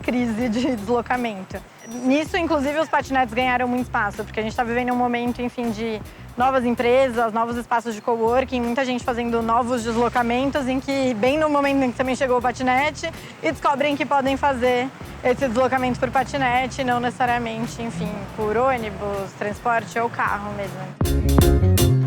crise de deslocamento. Nisso, inclusive, os patinetes ganharam muito espaço, porque a gente está vivendo um momento, enfim, de novas empresas, novos espaços de coworking, muita gente fazendo novos deslocamentos, em que, bem no momento em que também chegou o patinete, e descobrem que podem fazer esse deslocamento por patinete, não necessariamente, enfim, por ônibus, transporte ou carro mesmo.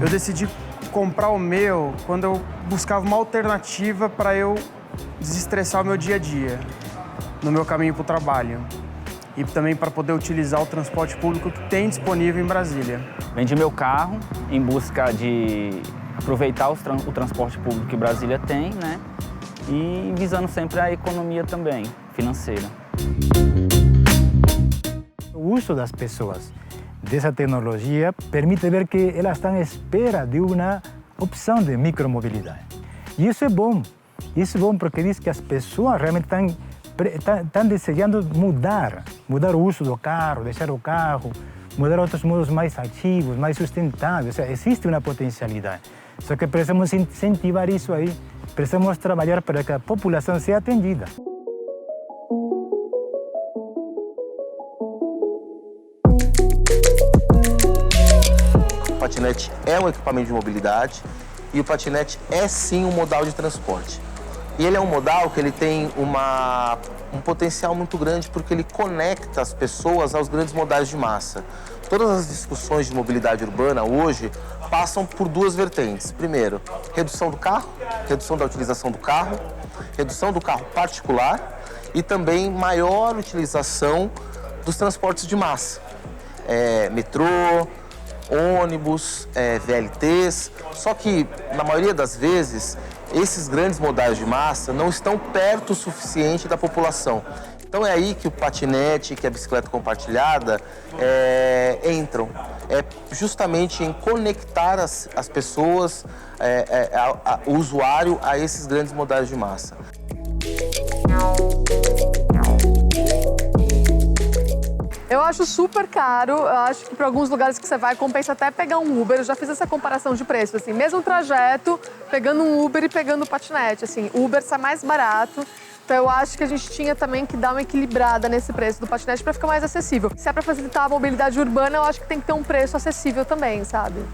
Eu decidi comprar o meu quando eu buscava uma alternativa para eu desestressar o meu dia a dia, no meu caminho para o trabalho. E também para poder utilizar o transporte público que tem disponível em Brasília. Vendi meu carro em busca de aproveitar o transporte público que Brasília tem, né? E visando sempre a economia também, financeira. O uso das pessoas dessa tecnologia permite ver que elas estão à espera de uma opção de micromobilidade. E isso é bom. Isso é bom porque diz que as pessoas realmente estão desejando mudar o uso do carro, deixar o carro, mudar outros modos mais ativos, mais sustentáveis. Ou seja, existe uma potencialidade. Só que precisamos incentivar isso aí. Precisamos trabalhar para que a população seja atendida. O patinete é um equipamento de mobilidade e o patinete é sim um modal de transporte. E ele é um modal que ele tem um potencial muito grande porque ele conecta as pessoas aos grandes modais de massa. Todas as discussões de mobilidade urbana hoje passam por duas vertentes. Primeiro, redução do carro, redução da utilização do carro, redução do carro particular e também maior utilização dos transportes de massa. Metrô, ônibus, VLTs. Só que, na maioria das vezes, esses grandes modais de massa não estão perto o suficiente da população. Então é aí que o patinete, que a bicicleta compartilhada entram. É justamente em conectar as pessoas, o usuário, a esses grandes modais de massa. Eu acho super caro, eu acho que para alguns lugares que você vai compensa até pegar um Uber. Eu já fiz essa comparação de preço, assim, mesmo trajeto, pegando um Uber e pegando o patinete, assim, o Uber sai mais barato. Então eu acho que a gente tinha também que dar uma equilibrada nesse preço do patinete para ficar mais acessível. Se é para facilitar a mobilidade urbana, eu acho que tem que ter um preço acessível também, sabe?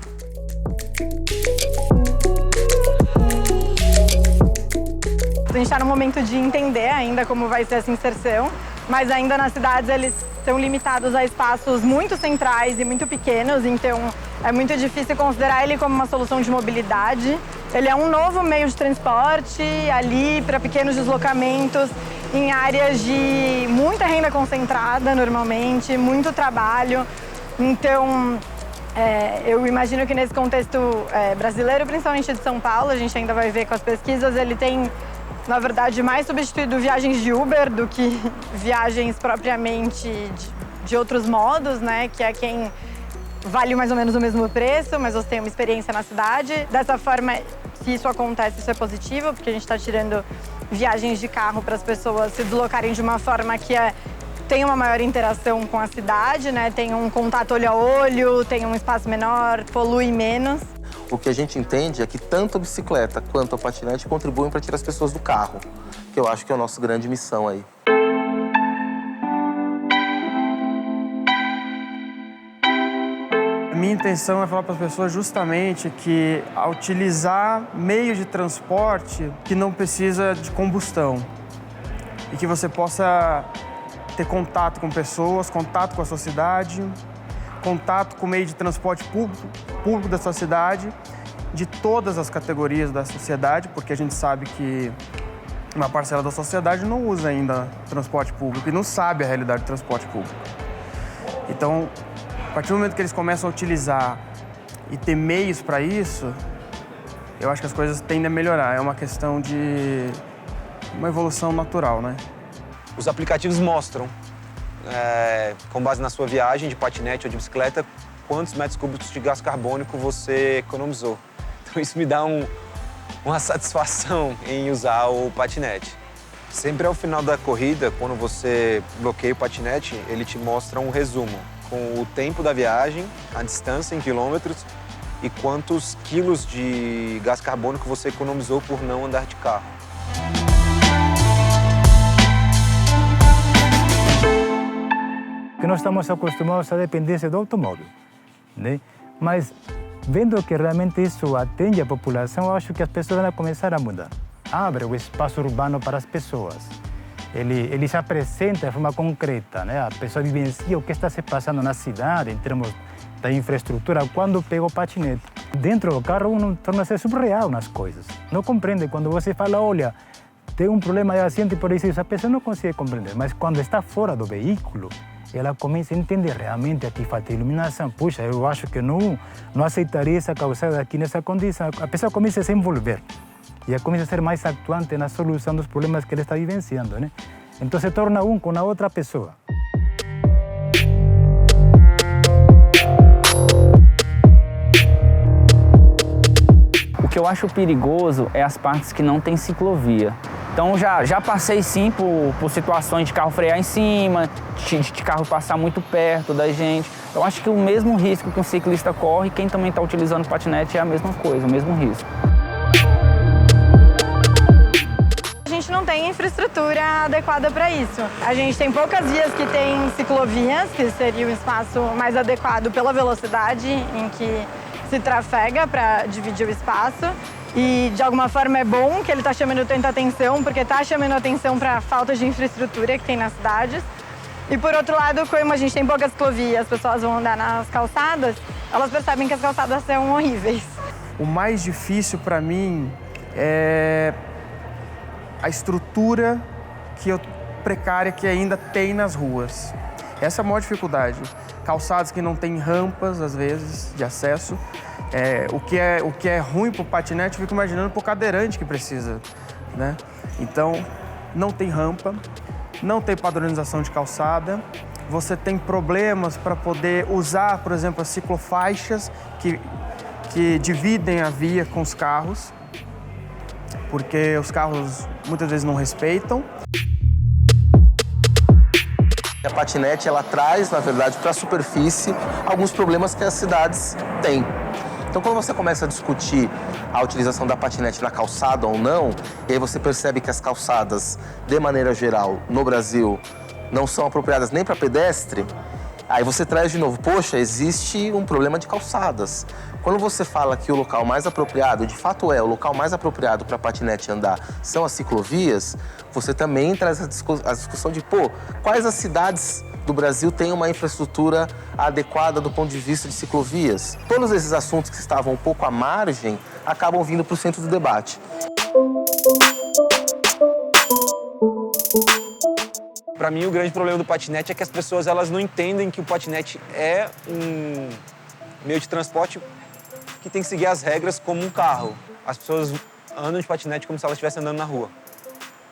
A gente está no momento de entender ainda como vai ser essa inserção, mas ainda nas cidades eles estão limitados a espaços muito centrais e muito pequenos, então é muito difícil considerar ele como uma solução de mobilidade. Ele é um novo meio de transporte ali para pequenos deslocamentos em áreas de muita renda concentrada normalmente, muito trabalho. Então, eu imagino que nesse contexto brasileiro, principalmente de São Paulo, a gente ainda vai ver com as pesquisas, ele tem, na verdade, mais substituído viagens de Uber do que viagens propriamente de outros modos, né? Que é quem vale mais ou menos o mesmo preço, mas você tem uma experiência na cidade. Dessa forma, se isso acontece, isso é positivo, porque a gente está tirando viagens de carro para as pessoas se deslocarem de uma forma que tem uma maior interação com a cidade, né? Tem um contato olho a olho, tem um espaço menor, polui menos. O que a gente entende é que tanto a bicicleta quanto o patinete contribuem para tirar as pessoas do carro, que eu acho que é a nossa grande missão aí. A minha intenção é falar para as pessoas justamente que ao utilizar meios de transporte que não precisa de combustão e que você possa ter contato com pessoas, contato com a sua cidade, contato com o meio de transporte público da sua cidade, de todas as categorias da sociedade, porque a gente sabe que uma parcela da sociedade não usa ainda transporte público e não sabe a realidade do transporte público. Então, a partir do momento que eles começam a utilizar e ter meios para isso, eu acho que as coisas tendem a melhorar. É uma questão de uma evolução natural, né? Os aplicativos mostram, com base na sua viagem de patinete ou de bicicleta, quantos metros cúbicos de gás carbônico você economizou. Então isso me dá uma satisfação em usar o patinete. Sempre ao final da corrida, quando você bloqueia o patinete, ele te mostra um resumo com o tempo da viagem, a distância em quilômetros e quantos quilos de gás carbônico você economizou por não andar de carro. que nós estamos acostumados à dependência do automóvel, né? Mas vendo que realmente isso atende a população, eu acho que as pessoas vão começar a mudar. Abre o espaço urbano para as pessoas. Ele se apresenta de forma concreta, né? A pessoa vivencia o que está se passando na cidade em termos da infraestrutura quando pega o patinete. Dentro do carro, uno torna-se surreal nas coisas. Não compreende quando você fala, olha, tem um problema de acidente, por isso a pessoa não consegue compreender. Mas quando está fora do veículo, ela começa a entender realmente aqui falta iluminação. Puxa, eu acho que não aceitaria essa calçada aqui nessa condição. A pessoa começa a se envolver e começa a ser mais atuante na solução dos problemas que ele está vivenciando, né? Então se torna um com a outra pessoa. O que eu acho perigoso é as partes que não tem ciclovia. Então já passei sim por situações de carro frear em cima, de carro passar muito perto da gente. Eu acho que o mesmo risco que um ciclista corre, quem também está utilizando patinete é a mesma coisa, o mesmo risco. A gente não tem infraestrutura adequada para isso. A gente tem poucas vias que têm ciclovias, que seria o espaço mais adequado pela velocidade em que se trafega para dividir o espaço. E, de alguma forma, é bom que ele está chamando tanta atenção, porque está chamando atenção para a falta de infraestrutura que tem nas cidades. E, por outro lado, como a gente tem poucas ciclovias, as pessoas vão andar nas calçadas, elas percebem que as calçadas são horríveis. O mais difícil para mim é a estrutura precária que ainda tem nas ruas. Essa é a maior dificuldade. Calçadas que não têm rampas, às vezes, de acesso. O que é ruim para o patinete, eu fico imaginando para o cadeirante que precisa, né? Então, não tem rampa, não tem padronização de calçada, você tem problemas para poder usar, por exemplo, as ciclofaixas que dividem a via com os carros, porque os carros muitas vezes não respeitam. A patinete, ela traz, na verdade, para a superfície alguns problemas que as cidades têm. Então, quando você começa a discutir a utilização da patinete na calçada ou não, e aí você percebe que as calçadas, de maneira geral, no Brasil, não são apropriadas nem para pedestre, aí você traz de novo, poxa, existe um problema de calçadas. Quando você fala que o local mais apropriado, de fato o local mais apropriado para patinete andar são as ciclovias, você também traz a discussão de, quais as cidades do Brasil têm uma infraestrutura adequada do ponto de vista de ciclovias? Todos esses assuntos que estavam um pouco à margem acabam vindo para o centro do debate. Para mim, o grande problema do patinete é que as pessoas elas não entendem que o patinete é um meio de transporte que tem que seguir as regras como um carro. As pessoas andam de patinete como se elas estivessem andando na rua.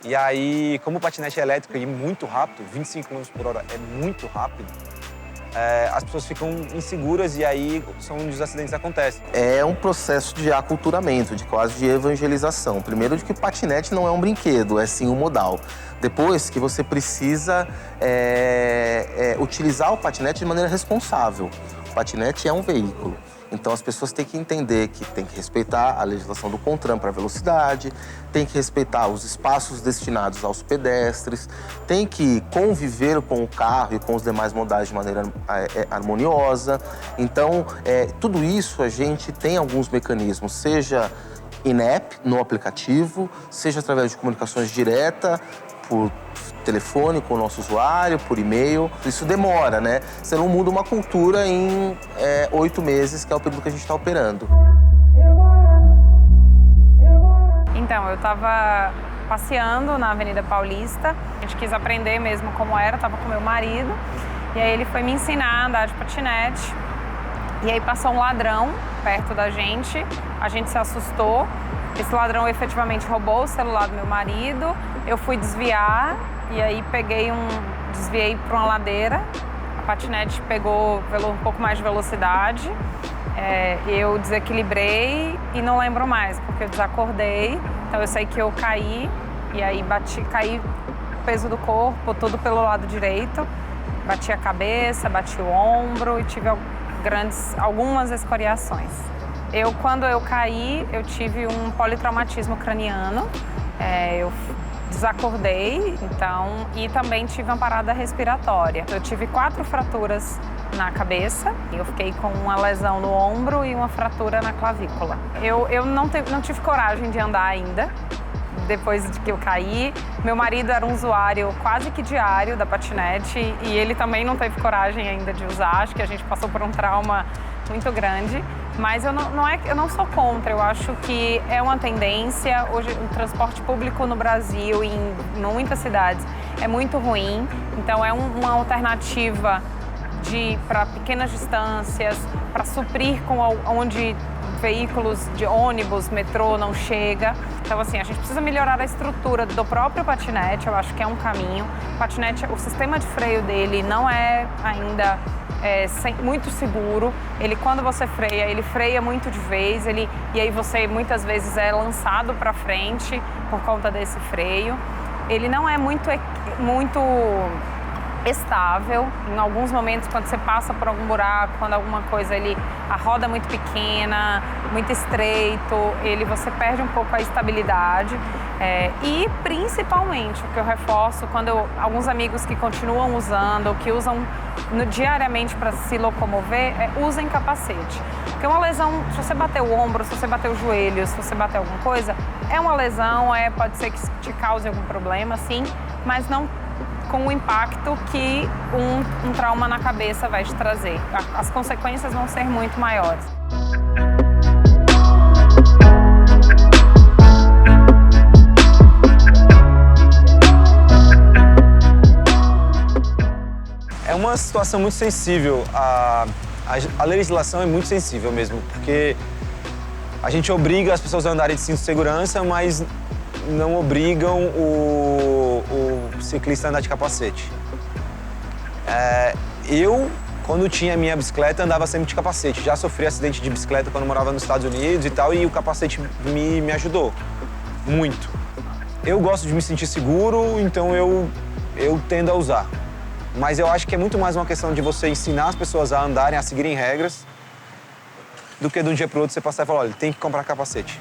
E aí, como o patinete é elétrico e muito rápido, 25 km por hora é muito rápido, as pessoas ficam inseguras e aí são onde os acidentes acontecem. É um processo de aculturamento, de quase de evangelização. Primeiro, de que o patinete não é um brinquedo, é sim um modal. Depois, que você precisa utilizar o patinete de maneira responsável. O patinete é um veículo. Então, as pessoas têm que entender que tem que respeitar a legislação do CONTRAN para velocidade, tem que respeitar os espaços destinados aos pedestres, tem que conviver com o carro e com os demais modais de maneira harmoniosa. Então, tudo isso a gente tem alguns mecanismos, seja in-app, no aplicativo, seja através de comunicações diretas, por telefone com o nosso usuário, por e-mail. Isso demora, né? Você não muda uma cultura em 8 meses, que é o período que a gente está operando. Então, eu estava passeando na Avenida Paulista. A gente quis aprender mesmo como era, estava com meu marido. E aí ele foi me ensinar a andar de patinete. E aí passou um ladrão perto da gente. A gente se assustou. Esse ladrão efetivamente roubou o celular do meu marido. Eu fui desviar e aí desviei para uma ladeira. A patinete pegou um pouco mais de velocidade. Eu desequilibrei e não lembro mais, porque eu desacordei. Então eu sei que eu caí e aí caí o peso do corpo todo pelo lado direito. Bati a cabeça, bati o ombro e tive algumas escoriações. Quando eu caí, eu tive um politraumatismo craniano. Eu desacordei, então, e também tive uma parada respiratória. Eu tive 4 fraturas na cabeça, eu fiquei com uma lesão no ombro e uma fratura na clavícula. Eu não tive coragem de andar ainda, depois de que eu caí. Meu marido era um usuário quase que diário da patinete e ele também não teve coragem ainda de usar. Acho que a gente passou por um trauma muito grande, mas eu não sou contra. Eu acho que é uma tendência. Hoje o transporte público no Brasil e em muitas cidades é muito ruim, então é uma alternativa para pequenas distâncias, para suprir com onde veículos de ônibus, metrô não chega. Então, assim, a gente precisa melhorar a estrutura do próprio patinete, eu acho que é um caminho. O patinete, o sistema de freio dele não é ainda muito seguro. Ele, quando você freia, ele freia muito de vez, e aí você muitas vezes é lançado para frente por conta desse freio. Ele não é muito estável. Em alguns momentos, quando você passa por algum buraco, quando alguma coisa, a roda é muito pequena, muito estreito, você perde um pouco a estabilidade. E principalmente, o que eu reforço, alguns amigos que continuam usando, que usam diariamente para se locomover, usem capacete. Porque uma lesão, se você bater o ombro, se você bater o joelho, se você bater alguma coisa, é uma lesão, pode ser que te cause algum problema, sim, mas não com o impacto que um trauma na cabeça vai te trazer. As consequências vão ser muito maiores. É uma situação muito sensível. A legislação é muito sensível mesmo, porque a gente obriga as pessoas a andarem de cinto de segurança, mas não obrigam o ciclista a andar de capacete. Eu, quando tinha minha bicicleta, andava sempre de capacete. Já sofri acidente de bicicleta quando morava nos Estados Unidos e tal, e o capacete me ajudou muito. Eu gosto de me sentir seguro, então eu tendo a usar. Mas eu acho que é muito mais uma questão de você ensinar as pessoas a andarem, a seguirem regras, do que de um dia para o outro você passar e falar, olha, tem que comprar capacete.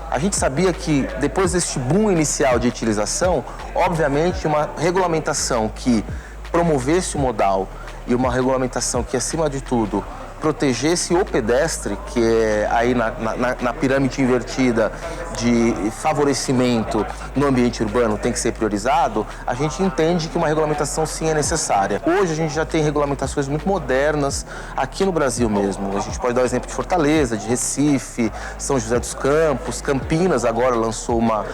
A gente sabia que depois deste boom inicial de utilização, obviamente uma regulamentação que promovesse o modal e uma regulamentação que, acima de tudo, protegesse o pedestre, que é aí na pirâmide invertida de favorecimento no ambiente urbano tem que ser priorizado, a gente entende que uma regulamentação sim é necessária. Hoje a gente já tem regulamentações muito modernas aqui no Brasil mesmo. A gente pode dar o exemplo de Fortaleza, de Recife, São José dos Campos, Campinas agora lançou uma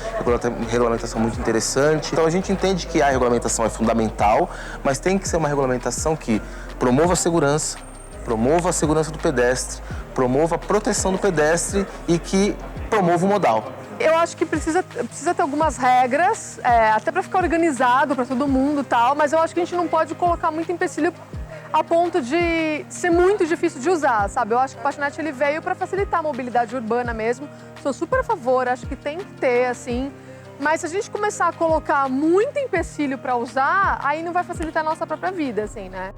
regulamentação muito interessante. Então a gente entende que a regulamentação é fundamental, mas tem que ser uma regulamentação que promova a segurança do pedestre, promova a proteção do pedestre e que promova o modal. Eu acho que precisa ter algumas regras, até para ficar organizado para todo mundo e tal, mas eu acho que a gente não pode colocar muito empecilho a ponto de ser muito difícil de usar, sabe? Eu acho que o patinete ele veio para facilitar a mobilidade urbana mesmo. Sou super a favor, acho que tem que ter, assim. Mas se a gente começar a colocar muito empecilho para usar, aí não vai facilitar a nossa própria vida, assim, né?